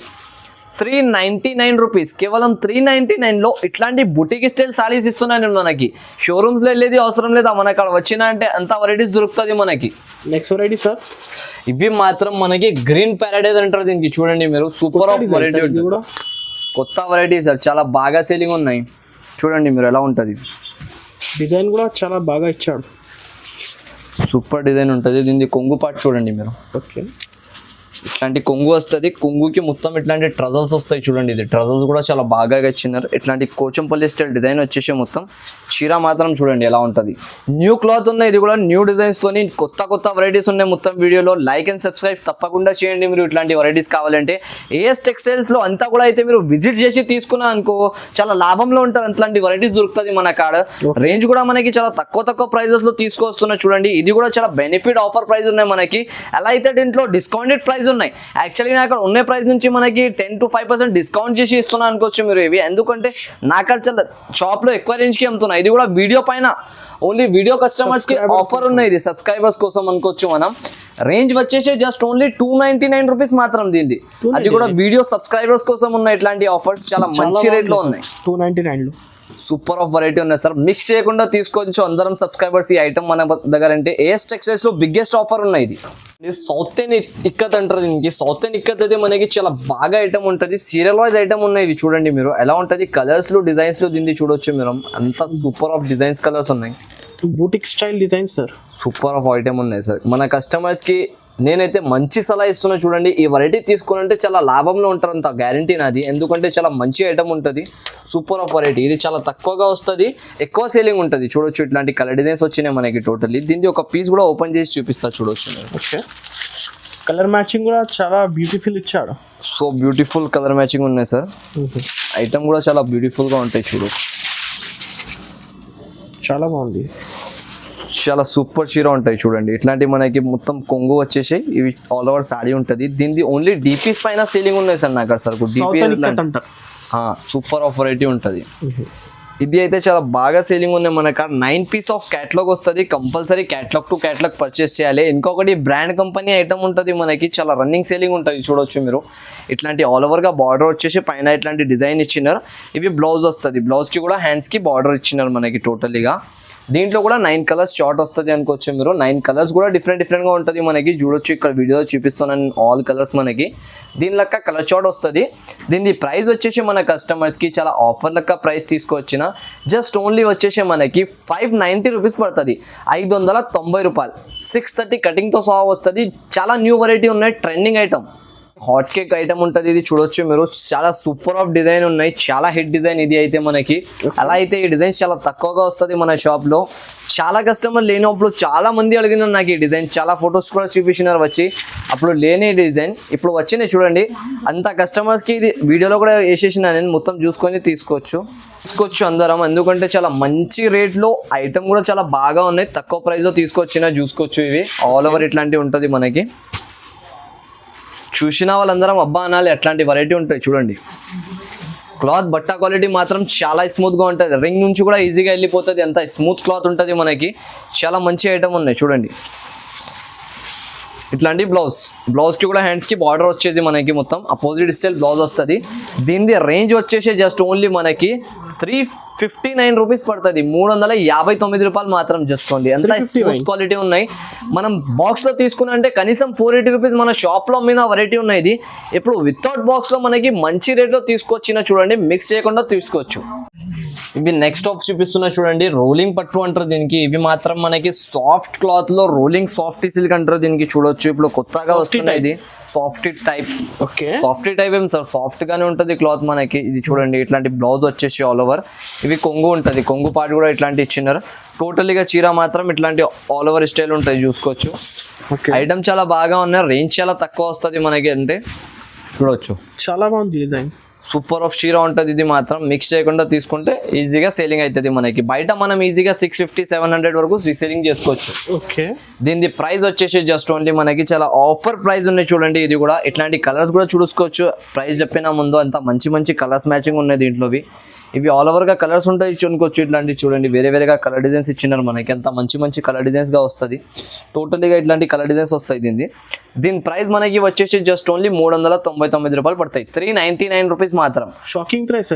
399 రూపీస్. కేవలం 399లో ఇట్లాంటి బుటీక్ స్టైల్ సారీస్ ఇస్తున్నాను మనకి. షోరూమ్స్ లో వెళ్ళేది అవసరం లేదా, మనకి అక్కడ వచ్చినా అంటే అంత వెరైటీస్ దొరుకుతుంది మనకి. నెక్స్ట్ వెరైటీ సార్, ఇవి మాత్రం మనకి గ్రీన్ ప్యారడైజ్ అంటారు దీనికి. చూడండి మీరు సూపర్ ఆఫ్ వెరైటీ, కొత్త వెరైటీ సార్, చాలా బాగా సేలింగ్ ఉన్నాయి. చూడండి మీరు ఎలా ఉంటుంది. డిజైన్ కూడా చాలా బాగా ఇచ్చాడు, సూపర్ డిజైన్ ఉంటుంది. దీనికి కొంగు పాటు చూడండి మీరు. ఓకే, ఇట్లాంటి కొంగు వస్తుంది. కొంగుకి మొత్తం ఇట్లాంటి ట్రజల్స్ వస్తాయి చూడండి. ఇది ట్రజల్స్ కూడా చాలా బాగా ఇచ్చినారు. ఇట్లాంటి కోచంపల్లి స్టైల్ డిజైన్ వచ్చేసి మొత్తం చీర మాత్రం చూడండి ఎలా ఉంటుంది. న్యూ క్లాత్ ఉన్నాయి. ఇది కూడా న్యూ డిజైన్స్ తోని కొత్త వెరైటీస్ ఉన్నాయి మొత్తం వీడియోలో. లైక్ అండ్ సబ్స్క్రైబ్ తప్పకుండా చేయండి మీరు ఇట్లాంటి వెరైటీస్ కావాలంటే. ఏఎస్ టెక్స్టైల్స్ లో అంతా కూడా అయితే మీరు విజిట్ చేసి తీసుకున్నా అనుకో చాలా లాభంలో ఉంటారు. అట్లాంటి వెరైటీస్ దొరుకుతుంది మన కాడ. రేంజ్ కూడా మనకి చాలా తక్కువ ప్రైజెస్ లో తీసుకొస్తున్నా చూడండి. ఇది కూడా చాలా బెనిఫిట్ ఆఫర్ ప్రైస్ ఉన్నాయి మనకి. అలా అయితే దీంట్లో డిస్కౌంటెడ్ ప్రైస్ ఉన్నాయి. యాక్చువల్లీ నాకు ఉన్న ప్రైస్ నుంచి మనకి 10 to 5% డిస్కౌంట్ చేసి ఇస్తున్నా అనుకోవచ్చు మీరు ఇవి. ఎందుకంటే నాకు చాలా షాప్ లో ఎక్కువ రేంజ్ కి అమ్ముతున్నా. ఇది కూడా వీడియో పైన ఓన్లీ వీడియో కస్టమర్స్ కి ఆఫర్ ఉన్నాయి. ఇది సబ్స్క్రైబర్స్ కోసం అనుకోవచ్చు మనం. రేంజ్ వచ్చేసి జస్ట్ ఓన్లీ 299 రూపీస్ మాత్రం దీనిది. అది కూడా వీడియో సబ్స్క్రైబర్స్ కోసం ఉన్నాయి ఇట్లాంటి ఆఫర్స్. చాలా మంచి రేట్ లో ఉన్నాయి. 299లో సూపర్ ఆఫ్ వెరైటీ ఉన్నాయి సార్. మిక్స్ చేయకుండా తీసుకోవచ్చు అందరం సబ్స్క్రైబర్స్ ఈ ఐటమ్ మన దగ్గర. అంటే ఏఎస్ టెక్స్టైల్స్ లో బిగ్గెస్ట్ ఆఫర్ ఉన్నాయి. ఇది సౌత్ ఇండియన్ ఇక్కత్ అంటారు దీనికి. సౌత్ ఇండియన్ ఇక్కత్ అయితే మనకి చాలా బాగా ఐటమ్ ఉంటుంది. సీరియల్ వైజ్ ఐటమ్ ఉన్నాయి. ఇది చూడండి మీరు ఎలా ఉంటుంది. కలర్స్ లో డిజైన్స్ లో దీన్ని చూడొచ్చు మీరు. అంత సూపర్ ఆఫ్ డిజైన్స్ కలర్స్ ఉన్నాయి. Boutique style design sir, super of item ఉన్నాయి సార్. మన కస్టమర్స్ కి నేనైతే మంచి సలహా ఇస్తున్నా చూడండి. ఈ వెరైటీ తీసుకున్నంటే చాలా లాభంలో ఉంటారు, అంత గ్యారంటీ నాది. ఎందుకంటే చాలా మంచి ఐటమ్ ఉంటుంది. Super of variety. ఇది చాలా తక్కువగా వస్తుంది, ఎక్కువ సేలింగ్ ఉంటుంది. చూడొచ్చు ఇట్లాంటి కలర్ డిజైన్స్ వచ్చినాయి మనకి టోటల్లీ. దీనికి ఒక పీస్ కూడా ఓపెన్ చేసి చూపిస్తా చూడొచ్చు. ఓకే, కలర్ మ్యాచింగ్ కూడా చాలా బ్యూటిఫుల్ ఇచ్చాడు. సో బ్యూటిఫుల్ కలర్ మ్యాచింగ్ ఉన్నాయి సార్. ఐటమ్ కూడా చాలా బ్యూటిఫుల్ గా ఉంటాయి చూడొచ్చు. చాలా బాగుంది, చాలా సూపర్ చీర ఉంటాయి చూడండి. ఇట్లాంటి మనకి మొత్తం కొంగు వచ్చేసి ఇవి ఆల్ ఓవర్ సారీ ఉంటుంది. దీనిది ఓన్లీ డీపీస్ పైన సేలింగ్ ఉన్నాయి సార్ నాకు సార్. సూపర్ ఆఫ్ వెరైటీ ఉంటుంది. ఇది అయితే చాలా బాగా సేలింగ్ ఉన్నాయి మనకు. 9 పీస్ ఆఫ్ క్యాటలాగ్ వస్తుంది. Compulsory catalogue to catalogue purchase చేయాలి. ఇంకొకటి బ్రాండ్ కంపెనీ ఐటమ్ ఉంటుంది మనకి. చాలా రన్నింగ్ సేలింగ్ ఉంటుంది చూడొచ్చు మీరు. ఇట్లాంటి ఆల్ ఓవర్ గా బార్డర్ వచ్చేసి పైన ఇట్లాంటి డిజైన్ ఇచ్చినారు. ఇవి బ్లౌజ్ వస్తుంది. బ్లౌజ్ కి కూడా హ్యాండ్స్ కి బార్డర్ ఇచ్చినారు మనకి టోటలీగా. దీంట్లో కూడా 9 కలర్స్ షార్ట్ వస్తుంది అనుకోవచ్చు మీరు. 9 కలర్స్ కూడా డిఫరెంట్ గా ఉంటుంది మనకి. చూడొచ్చు ఇక్కడ వీడియోలో చూపిస్తున్నాను ఆల్ కలర్స్ మనకి. దీని లెక్క కలర్ షార్ట్ వస్తుంది. దీని ప్రైస్ వచ్చేసి మన కస్టమర్స్కి చాలా ఆఫర్ లెక్క ప్రైస్ తీసుకొచ్చిన జస్ట్ ఓన్లీ వచ్చేసి మనకి 590 రూపీస్ పడుతుంది. 590 రూపాయలు. 630 కటింగ్తో సహా వస్తుంది. చాలా న్యూ వెరైటీ ఉన్నాయి, trending item. Hot cake item ఉంటుంది. ఇది చూడొచ్చు మీరు. చాలా సూపర్ ఆఫ్ డిజైన్ ఉన్నాయి. చాలా హిట్ డిజైన్ ఇది అయితే మనకి. అలా అయితే ఈ డిజైన్ చాలా తక్కువగా వస్తుంది మన షాప్లో. చాలా కస్టమర్ లేనప్పుడు చాలా మంది అడిగినారు నాకు ఈ డిజైన్. చాలా ఫొటోస్ కూడా చూపించినారు వచ్చి. అప్పుడు లేని డిజైన్ ఇప్పుడు వచ్చినాయి చూడండి. అంత కస్టమర్స్కి ఇది వీడియోలో కూడా వేసేసిన నేను. మొత్తం చూసుకొని తీసుకోవచ్చు అందరం. ఎందుకంటే చాలా మంచి రేట్లో ఐటమ్ కూడా చాలా బాగా ఉన్నాయి. తక్కువ ప్రైస్లో తీసుకొచ్చిన చూసుకోవచ్చు. ఇవి ఆల్ ఓవర్ ఇట్లాంటివి ఉంటుంది మనకి. చూసిన వాళ్ళందరం అబ్బా అనాలి, అట్లాంటి వెరైటీ ఉంటాయి చూడండి. క్లాత్ బట్ట క్వాలిటీ మాత్రం చాలా స్మూత్గా ఉంటుంది. రింగ్ నుంచి కూడా ఈజీగా వెళ్ళిపోతుంది. అంత స్మూత్ క్లాత్ ఉంటుంది మనకి. చాలా మంచి ఐటమ్ ఉన్నాయి చూడండి. ఇట్లాంటి బ్లౌజ్కి కూడా హ్యాండ్స్కి బార్డర్ వచ్చేసి మనకి మొత్తం అపోజిట్ స్టైల్ బ్లౌజ్ వస్తుంది. దీని రేంజ్ వచ్చేసి జస్ట్ ఓన్లీ మనకి 359 రూపీస్ పడుతుంది. 359 రూపాయలు మాత్రం జస్ట్ ఓన్లీ. అంత స్మూత్ క్వాలిటీ ఉన్నాయి. మనం బాక్స్లో తీసుకున్నా అంటే కనీసం 480 రూపీస్ మన షాప్లో మీద వెరైటీ ఉన్నాయి. ఇది ఇప్పుడు వితౌట్ బాక్స్లో మనకి మంచి రేట్లో తీసుకొచ్చిన చూడండి. మిక్స్ చేయకుండా తీసుకోవచ్చు. ఇవి నెక్స్ట్ ఆఫ్ చూపిస్తున్నా చూడండి. రోలింగ్ పట్టు అంటారు దీనికి. ఇవి మాత్రం మనకి సాఫ్ట్ క్లాత్ లో రోలింగ్ సాఫ్ట్ సిల్క్ అంటారు దీనికి. చూడొచ్చు ఇప్పుడు కొత్తగా వస్తున్నాయి. ఇది soft type. Okay, soft type ఏం సార్, సాఫ్ట్ గానే ఉంటుంది క్లాత్ మనకి. ఇది చూడండి ఇట్లాంటి బ్లౌజ్ వచ్చేసి ఆల్ ఓవర్. ఇవి కొంగు ఉంటుంది. కొంగు పార్ట్ కూడా ఇట్లాంటి ఇచ్చినారు. టోటల్గా చీర మాత్రం ఇట్లాంటి ఆల్ ఓవర్ స్టైల్ ఉంటాయి చూసుకోవచ్చు. ఐటమ్ చాలా బాగా ఉన్నాయి. రేంజ్ చాలా తక్కువ వస్తుంది మనకి. అంటే చూడొచ్చు చాలా బాగుంది డిజైన్. సూపర్ ఆఫ్ చీర ఉంటుంది. ఇది మాత్రం మిక్స్ చేయకుండా తీసుకుంటే ఈజీగా సేలింగ్ అవుతుంది మనకి. బయట మనం ఈజీగా 650-700 వరకు రీసేలింగ్ చేసుకోవచ్చు. ఓకే, దీని ప్రైస్ వచ్చేసి జస్ట్ ఓన్లీ మనకి చాలా ఆఫర్ ప్రైస్ ఉన్నాయి చూడండి. ఇది కూడా ఇట్లాంటి కలర్స్ కూడా చూసుకోవచ్చు. ప్రైస్ చెప్పిన ముందు అంత మంచి కలర్స్ మ్యాచింగ్ ఉన్నాయి దీంట్లోవి. ఇవి ఆల్ ఓవర్గా కలర్స్ ఉంటాయి చూనుకోవచ్చు. ఇట్లాంటి చూడండి వేరేగా కలర్ డిజైన్స్ ఇచ్చినారు మనకి. అంత మంచి కలర్ డిజైన్స్గా వస్తుంది. టోటల్గా ఇట్లాంటి కలర్ డిజైన్స్ వస్తాయి. దీని ప్రైస్ మనకి వచ్చేసి జస్ట్ ఓన్లీ 399 రూపాయలు పడతాయి. 399 రూపీస్ మాత్రం. షాకింగ్ ప్రైస్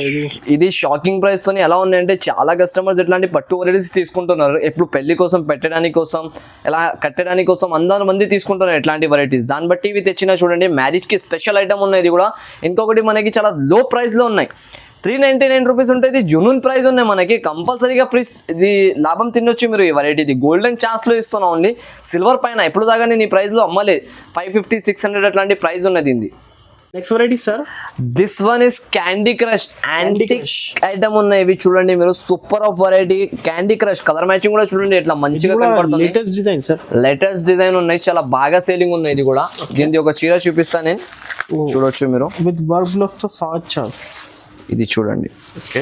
ఇది షాకింగ్ ప్రైస్తో ఎలా ఉన్నాయంటే చాలా కస్టమర్స్ ఇట్లాంటి పట్టు వెరైటీస్ తీసుకుంటున్నారు. ఎప్పుడు పెళ్లి కోసం పెట్టడానికి కోసం ఎలా కట్టడానికి కోసం అందరు మంది తీసుకుంటున్నారు ఇట్లాంటి వెరైటీస్. దాన్ని బట్టి ఇవి తెచ్చినా చూడండి. మ్యారేజ్కి స్పెషల్ ఐటమ్ ఉన్నాయి. ఇది కూడా ఇంకొకటి మనకి చాలా లో ప్రైస్లో ఉన్నాయి. 399 రూపీస్ ఉంటుంది. జునూన్ ప్రైస్ ఉన్నాయి మనకి. కంపల్సరీగా ప్రైస్ ఇది లాభం తినొచ్చు మీరు. ఈ వెరైటీ ఇది గోల్డెన్ ఛాన్స్లో ఇస్తున్నా ఓన్లీ. సిల్వర్ పైన ఎప్పుడు దాకా నేను ఈ ప్రైస్లో అమ్మలే. 550-600 అట్లాంటి ప్రైస్ ఉన్నది. Next variety sir, this one is candy crush. Antique item ఉన్నాయి ఇవి చూడండి మీరు. Super of variety candy crush. Colour matching కూడా చూడండి ఎట్లా మంచిగా కనపడుతుంది. Latest design sir. Latest design ఉన్నాయి. చాలా బాగా సేలింగ్ ఉన్నాయి. ఇది కూడా దీనికి ఒక చీర చూపిస్తాను నేను. చూడొచ్చు మీరు. విత్ వర్క్ బ్లౌజ్ తో సాచ్. ఇది చూడండి. ఓకే,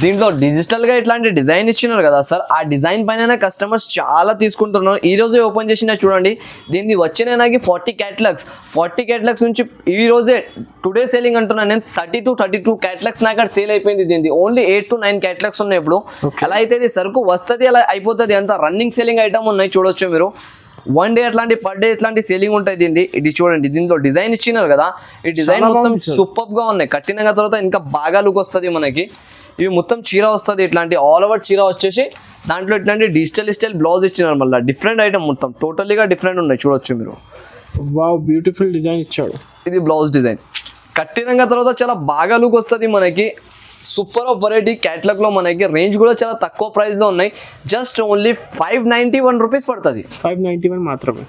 దీంట్లో డిజిటల్ గా ఇట్లాంటి డిజైన్ ఇచ్చినారు కదా సార్. ఆ డిజైన్ పైన కస్టమర్స్ చాలా తీసుకుంటున్నారు. ఈ రోజే ఓపెన్ చేసిన చూడండి. దీన్ని వచ్చిన నాకు 40 క్యాటలాగ్స్ నుంచి ఈ రోజే టుడే సేలింగ్ అంటున్నాను నేను. 32 క్యాటలాగ్స్ నాకు అక్కడ సేల్ అయిపోయింది. దీనికి ఓన్లీ 8 to 9 క్యాటలాగ్స్ ఉన్నాయి ఇప్పుడు. అలా అయితే ఇది సరుకు వస్తుంది, అలా అయిపోతుంది. అంత రన్నింగ్ సేలింగ్ ఐటమ్ ఉన్నాయి చూడొచ్చు మీరు. వన్ డే అట్లాంటి పర్ డే ఇట్లాంటి సేలింగ్ ఉంటుంది దీన్ని. ఇది చూడండి దీంట్లో డిజైన్ ఇచ్చినారు కదా. ఈ డిజైన్ మొత్తం సూపర్ గా ఉన్నాయి. కట్టిన తర్వాత ఇంకా బాగా లుక్ వస్తుంది మనకి. ఇవి మొత్తం చీర వస్తుంది. ఇట్లాంటి ఆల్ ఓవర్ చీర వచ్చేసి దాంట్లో ఇట్లాంటి డిజిటల్ స్టైల్ బ్లౌజ్ ఇచ్చినారు. మళ్ళీ డిఫరెంట్ ఐటమ్ మొత్తం టోటల్గా డిఫరెంట్ ఉన్నాయి చూడొచ్చు మీరు. వావ్, బ్యూటిఫుల్ డిజైన్ ఇచ్చాడు. ఇది బ్లౌజ్ డిజైన్. కట్టిన తర్వాత చాలా బాగా లుక్ వస్తుంది మనకి. సూపర్ ఆఫ్ వెరైటీ క్యాటలాగ్ లో మనకి. రేంజ్ కూడా చాలా తక్కువ ప్రైస్ లో ఉన్నాయి. జస్ట్ ఓన్లీ 591 రూపీస్ పడుతుంది. 591 మాత్రమే.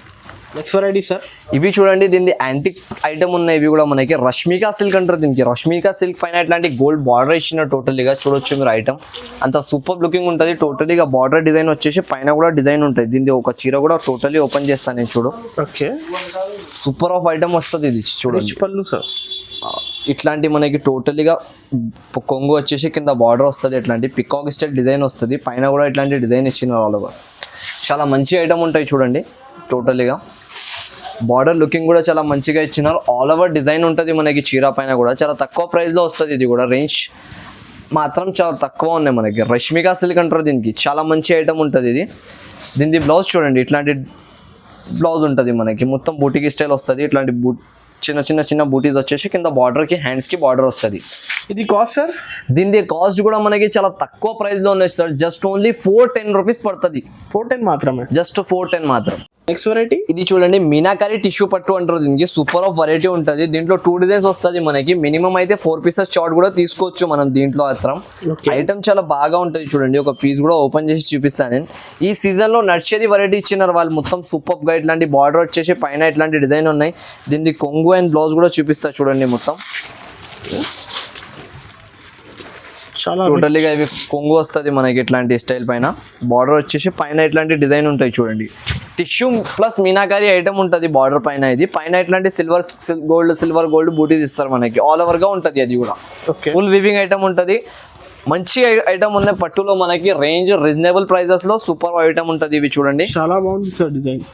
నెక్స్ట్ వెరైటీ సార్, ఇవి చూడండి. దీని యాంటిక్ ఐటమ్ ఉన్నాయి. ఇవి కూడా మనకి రష్మికా సిల్క్ అంటారు దీనికి. రష్మికా సిల్క్ పైన ఇట్లాంటి గోల్డ్ బార్డర్ ఇచ్చిన టోటల్గా చూడొచ్చు మీరు. ఐటమ్ అంత సూపర్ లుకింగ్ ఉంటుంది. టోటల్గా బార్డర్ డిజైన్ వచ్చేసి పైన కూడా డిజైన్ ఉంటుంది. దీనికి ఒక చీర కూడా టోటల్లీ ఓపెన్ చేస్తాను నేను. చూడు, ఓకే, సూపర్ ఆఫ్ ఐటమ్ వస్తుంది ఇది చూడండి. పళ్ళు సార్ ఇట్లాంటి మనకి టోటల్గా కొంగు వచ్చేసి కింద బార్డర్ వస్తుంది. ఇట్లాంటి పికాక్ స్టైల్ డిజైన్ వస్తుంది. పైన కూడా ఇట్లాంటి డిజైన్ ఇచ్చిన ఆల్ ఓవర్. చాలా మంచి ఐటమ్ ఉంటాయి చూడండి. టోటల్గా బార్డర్ లుకింగ్ కూడా చాలా మంచిగా ఇచ్చినారు. ఆల్ ఓవర్ డిజైన్ ఉంటుంది మనకి చీర పైన కూడా. చాలా తక్కువ ప్రైస్లో వస్తుంది. ఇది కూడా రేంజ్ మాత్రం చాలా తక్కువ ఉన్నాయి మనకి. రష్మికా సిల్క్ అంటారు దీనికి. చాలా మంచి ఐటమ్ ఉంటుంది ఇది. దీని బ్లౌజ్ చూడండి. ఇట్లాంటి బ్లౌజ్ ఉంటుంది మనకి. మొత్తం బూటికి స్టైల్ వస్తుంది. ఇట్లాంటి చిన్న చిన్న చిన్న బూటీస్ వచ్చేసి కింద బార్డర్ కి హ్యాండ్స్ కి బార్డర్ వస్తుంది. ఇది కాస్ట్ సార్? దీని కాస్ట్ కూడా మనకి చాలా తక్కువ ప్రైస్ లో ఉన్నాయి సార్. జస్ట్ ఓన్లీ 410 రూపీస్ పడుతుంది. 410 మాత్రమే, జస్ట్ 410 మాత్రం. నెక్స్ట్ వెరైటీ ఇది చూడండి, మీనాకారి టిష్యూ పట్టు అంటారు దీనికి. సూపర్ ఆఫ్ వెరైటీ ఉంటుంది. దీంట్లో 2 డిజైన్స్ వస్తుంది మనకి. మినిమం అయితే 4 పీసెస్ షార్ట్ కూడా తీసుకోవచ్చు మనం దీంట్లో. మాత్రం ఐటమ్ చాలా బాగా ఉంటుంది చూడండి. ఒక పీస్ కూడా ఓపెన్ చేసి చూపిస్తాను నేను. ఈ సీజన్ లో నడిచేది వెరైటీ ఇచ్చినారు వాళ్ళు. మొత్తం సూపర్ గా ఇట్లాంటి బార్డర్ వచ్చేసి పైన ఇట్లాంటి డిజైన్ ఉన్నాయి. దీనికి కొంగు అండ్ బ్లౌజ్ కూడా చూపిస్తా చూడండి. మొత్తం చాలా టోటలీగా ఇవి కొంగు వస్తుంది మనకి ఇట్లాంటి స్టైల్ పైన. బార్డర్ వచ్చేసి పైన ఇట్లాంటి డిజైన్ ఉంటాయి చూడండి. టిష్యూ ప్లస్ మీనాకారి ఐటమ్ ఉంటుంది బార్డర్ పైన. ఇది పైన ఇట్లాంటి సిల్వర్ గోల్డ్ బూటీస్ ఇస్తారు మనకి. ఆల్ ఓవర్ గా ఉంటుంది అది కూడా. ఫుల్ వివింగ్ ఐటమ్ ఉంటుంది. మంచి ఐటమ్ ఉన్నాయి పట్టులో మనకి. రేంజ్ రీజనబుల్ ప్రైజెస్ లో సూపర్ ఐటమ్ ఉంటుంది. ఇవి చూడండి, చాలా బాగుంది సార్ డిజైన్.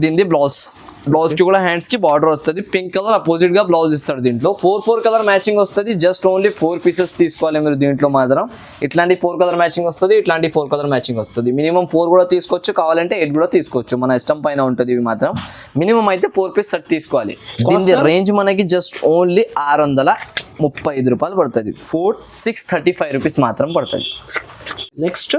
దీనిది బ్లౌజ్ కి కూడా హ్యాండ్స్ కి బార్డర్ వస్తుంది. పింక్ కలర్ అపోజిట్ గా బ్లౌజ్ ఇస్తాడు. దీంట్లో 4 కలర్ మ్యాచింగ్ వస్తుంది. జస్ట్ ఓన్లీ 4 పీసెస్ తీసుకోవాలి మీరు దీంట్లో మాత్రం. ఇట్లాంటి 4 కలర్ మ్యాచింగ్ వస్తుంది, ఇట్లాంటి 4 కలర్ మ్యాచింగ్ వస్తుంది. మినిమం 4 కూడా తీసుకోవచ్చు, కావాలంటే 8 కూడా తీసుకోవచ్చు. మన ఇష్టం పైన ఉంటుంది. ఇవి మాత్రం మినిమం అయితే 4 పీస్ సెట్ తీసుకోవాలి. దీని రేంజ్ మనకి జస్ట్ ఓన్లీ 635 రూపాయలు పడుతుంది. 635 రూపీస్ మాత్రం పడుతుంది. నెక్స్ట్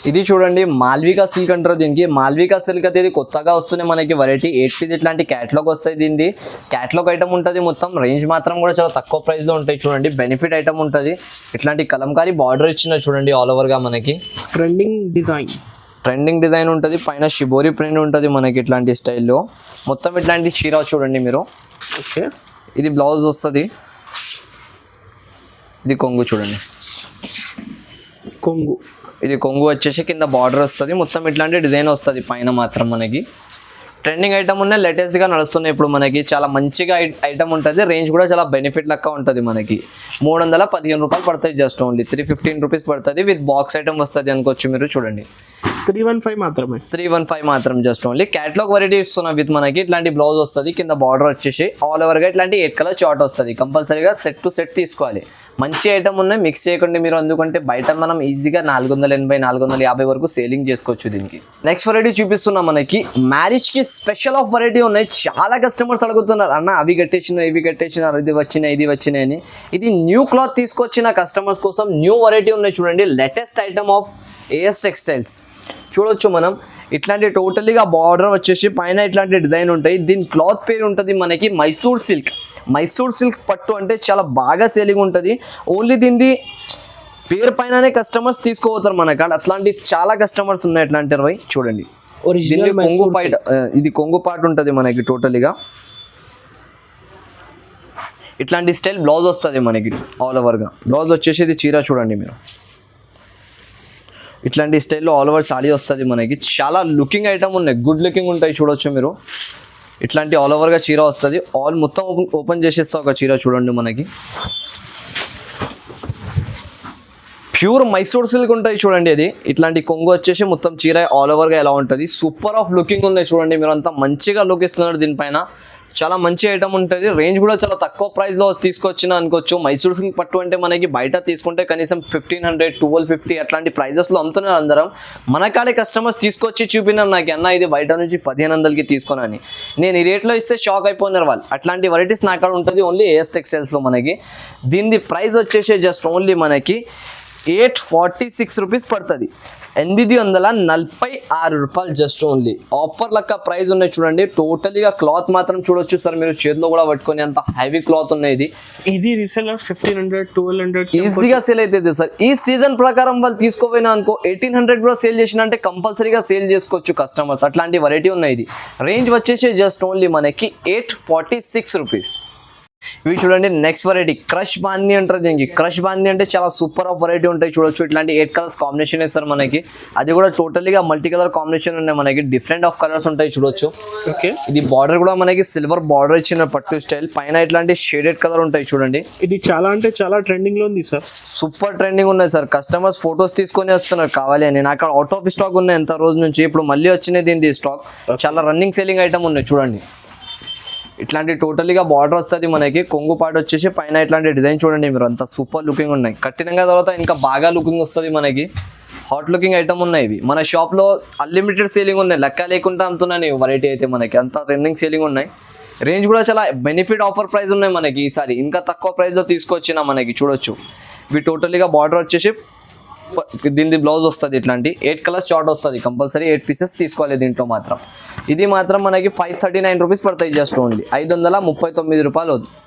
ఇది చూడండి, మాల్వికా సిల్క్ అంటారు దీనికి. మాల్వికా సిల్క్ అయితే ఇది కొత్తగా వస్తున్నాయి మనకి వెరైటీ. 8 పీస్ ఇట్లాంటి క్యాటలాగ్ వస్తాయి. దీనిది క్యాటలాగ్ ఐటమ్ ఉంటుంది మొత్తం. రేంజ్ మాత్రం కూడా చాలా తక్కువ ప్రైస్ లో ఉంటాయి చూడండి. బెనిఫిట్ ఐటమ్ ఉంటుంది. ఇట్లాంటి కలంకారీ బార్డర్ ఇచ్చిన చూడండి ఆల్ ఓవర్ గా మనకి. ట్రెండింగ్ డిజైన్ ఉంటుంది. పైన షిబోరి ప్రింట్ ఉంటుంది మనకి ఇట్లాంటి స్టైల్లో. మొత్తం ఇట్లాంటి చీర చూడండి మీరు. ఓకే, ఇది బ్లౌజ్ వస్తుంది. ఇది కొంగు చూడండి. ఇది కొంగు వచ్చేసి కింద బార్డర్ వస్తుంది. మొత్తం ఇట్లాంటి డిజైన్ వస్తుంది పైన మాత్రం మనకి. ట్రెండింగ్ ఐటమ్ ఉన్నాయి, లేటెస్ట్ గా నడుస్తున్నాయి ఇప్పుడు మనకి. చాలా మంచిగా ఐటమ్ ఉంటుంది. రేంజ్ కూడా చాలా బెనిఫిట్ లెక్క ఉంటుంది మనకి. 315 రూపాయలు పడుతుంది. జస్ట్ ఓన్లీ 315 రూపీస్ పడుతుంది. విత్ బాక్స్ ఐటమ్ వస్తుంది అనుకోవచ్చు మీరు. చూడండి 315 మాత్రం. జస్ట్ ఓన్లీ క్యాటలాగ్ వెరైటీ ఇస్తున్నాం విత్ మనకి. ఇట్లాంటి బ్లౌజ్ వస్తుంది. కింద బార్డర్ వచ్చేసి ఆల్ ఓవర్ గా ఇట్లాంటి 8 కలర్ చార్ట్ వస్తుంది. కంపల్సరీగా సెట్ టు సెట్ తీసుకోవాలి. మంచి ఐటమ్ ఉన్నాయి, మిక్స్ చేయకండి మీరు. ఎందుకంటే బయట మనం ఈజీగా 480 450 వరకు సేలింగ్ చేసుకోవచ్చు దీనికి. నెక్స్ట్ వెరైటీ చూపిస్తున్నాం మనకి. మ్యారేజ్ కి స్పెషల్ ఆఫ్ వెరైటీ ఉన్నాయి. చాలా కస్టమర్స్ అడుగుతున్నారు, అన్న అవి కట్టేసిన ఇవి కట్టేసినారు, ఇది వచ్చినాయి అని. ఇది న్యూ క్లాత్ తీసుకొచ్చిన కస్టమర్స్ కోసం న్యూ వెరైటీ ఉన్నాయి చూడండి. Latest item of AS textiles చూడొచ్చు మనం. ఇట్లాంటి టోటలీగా బార్డర్ వచ్చేసి పైన ఇట్లాంటి డిజైన్ ఉంటాయి. దీని క్లాత్ పేరు ఉంటుంది మనకి మైసూర్ సిల్క్ పట్టు. అంటే చాలా బాగా సేలింగ్ ఉంటుంది. ఓన్లీ దీనిది ఫేర్ పైననే కస్టమర్స్ తీసుకోపోతారు మనకు. అట్లాంటి చాలా కస్టమర్స్ ఉన్నాయి. ఎట్లాంటి చూడండి, కొంగు పాట. ఇది కొంగు పాట ఉంటుంది మనకి టోటలీగా. ఇట్లాంటి స్టైల్ బ్లౌజ్ వస్తుంది మనకి ఆల్ ఓవర్ గా. బ్లౌజ్ వచ్చేసి ఇది చీర చూడండి మీరు. ఇట్లాంటి స్టైల్లో ఆల్ ఓవర్ సాడీ వస్తుంది మనకి. చాలా లుకింగ్ ఐటమ్ ఉన్నాయి, గుడ్ లుకింగ్ ఉంటాయి చూడొచ్చు మీరు. ఇట్లాంటి ఆల్ ఓవర్గా చీర వస్తుంది. ఆల్ మొత్తం ఓపెన్ చేసేస్తా ఒక చీర చూడండి మనకి. ప్యూర్ మైసూర్ సిల్క్ ఉంటాయి చూడండి. అది ఇట్లాంటి కొంగు వచ్చేసి మొత్తం చీర ఆల్ ఓవర్గా ఎలా ఉంటుంది. సూపర్ ఆఫ్ లుకింగ్ ఉన్నాయి చూడండి మీరు. అంతా మంచిగా లుక్ ఇస్తున్నారు దీనిపైన. చాలా మంచి ఐటమ్ ఉంటుంది. రేంజ్ కూడా చాలా తక్కువ ప్రైస్లో తీసుకొచ్చిన అనుకోవచ్చు. మైసూర్ సిల్క్ పట్టు అంటే మనకి బయట తీసుకుంటే కనీసం 1500 1250 అట్లాంటి ప్రైజెస్లో అమ్ముతున్నారు అందరం. మన కాడే కస్టమర్స్ తీసుకొచ్చి చూపినారు నాకు, అన్న ఇది బయట నుంచి 1500కి తీసుకోనని. నేను ఈ రేట్లో ఇస్తే షాక్ అయిపోయినారు వాళ్ళు. అట్లాంటి వెరైటీస్ నా కాడ ఉంటుంది ఓన్లీ ఏఎస్ టెక్స్టైల్స్లో మనకి. దీని ప్రైస్ వచ్చేసి జస్ట్ ఓన్లీ మనకి 846 రూపీస్ పడుతుంది. 846 రూపాయలు జస్ట్ ఓన్లీ. ఆఫర్ లెక్క ప్రైస్ ఉన్నాయి చూడండి. టోటలీగా క్లాత్ మాత్రం చూడొచ్చు సార్ మీరు. చేతిలో కూడా పట్టుకొని అంత హెవీ క్లాత్ ఉన్నాయి. ఇది ఈజీ రీసెల్లర్ 1500 1200 ఈజీగా సేల్ అవుతుంది సార్. ఈ సీజన్ ప్రకారం వాళ్ళు తీసుకోపోయినా అనుకో 1800 కూడా సేల్ చేసిన అంటే కంపల్సరీగా సేల్ చేసుకోవచ్చు కస్టమర్స్. అట్లాంటి వెరైటీ ఉన్నాయి. ఇది రేంజ్ వచ్చేసి జస్ట్ ఓన్లీ మనకి 846 రూపీస్. ఇవి చూడండి నెక్స్ట్ వెరైటీ క్రష్ బాందీ అంటారు దీనికి. క్రష్ బాందీ అంటే చాలా సూపర్ ఆఫ్ వెరైటీ ఉంటాయి చూడొచ్చు. ఇట్లాంటి 8 కలర్స్ కాంబినేషన్ ఇస్తారు మనకి. అది కూడా టోటలీగా మల్టీ కలర్ కాంబినేషన్ ఉన్నాయి మనకి. డిఫరెంట్ ఆఫ్ కలర్స్ ఉంటాయి చూడొచ్చు. ఓకే, ఇది బార్డర్ కూడా మనకి సిల్వర్ బార్డర్ ఇచ్చిన పట్టు స్టైల్. పైన ఇట్లాంటి షేడెడ్ కలర్ ఉంటాయి చూడండి. ఇది చాలా అంటే చాలా ట్రెండింగ్ లో ఉంది సార్. సూపర్ ట్రెండింగ్ ఉన్నాయి సార్. కస్టమర్స్ ఫొటోస్ తీసుకొని వస్తున్నారు కావాలి అని. నాకు అవుట్ ఆఫ్ స్టాక్ ఉన్నాయి ఎంత రోజు నుంచి. ఇప్పుడు మళ్ళీ వచ్చినాయి దీని స్టాక్. చాలా రన్నింగ్ సేలింగ్ ఐటమ్ ఉన్నాయి చూడండి. ఇట్లాంటి టోటలీగా బార్డర్ వస్తుంది మనకి. కొంగు పాటు వచ్చేసి పైన ఇట్లాంటి డిజైన్ చూడండి మీరు. అంత సూపర్ లుకింగ్ ఉన్నాయి. కట్టినంగా తర్వాత ఇంకా బాగా లుకింగ్ వస్తుంది మనకి. హాట్ లుకింగ్ ఐటమ్ ఉన్నాయి ఇవి. మన షాప్లో అన్లిమిటెడ్ సేలింగ్ ఉన్నాయి. లెక్క లేకుండా అమ్ముతున్నాను వెరైటీ అయితే మనకి. అంత రన్నింగ్ సేలింగ్ ఉన్నాయి. రేంజ్ కూడా చాలా బెనిఫిట్ ఆఫర్ ప్రైస్ ఉన్నాయి మనకి ఈసారి, ఇంకా తక్కువ ప్రైస్లో తీసుకొచ్చిన మనకి చూడొచ్చు. ఇవి టోటలీగా బార్డర్ వచ్చేసి దీని బ్లౌజ్ వస్తుంది, ఇట్లాంటి 8 కలర్స్ షార్ట్ వస్తుంది, కంపల్సరీ 8 పీసెస్ తీసుకోవాలి దీంట్లో మాత్రం. ఇది మాత్రం మనకి 539 రూపీస్ పడతాయి, జస్ట్ ఓన్లీ 539 రూపాయలు.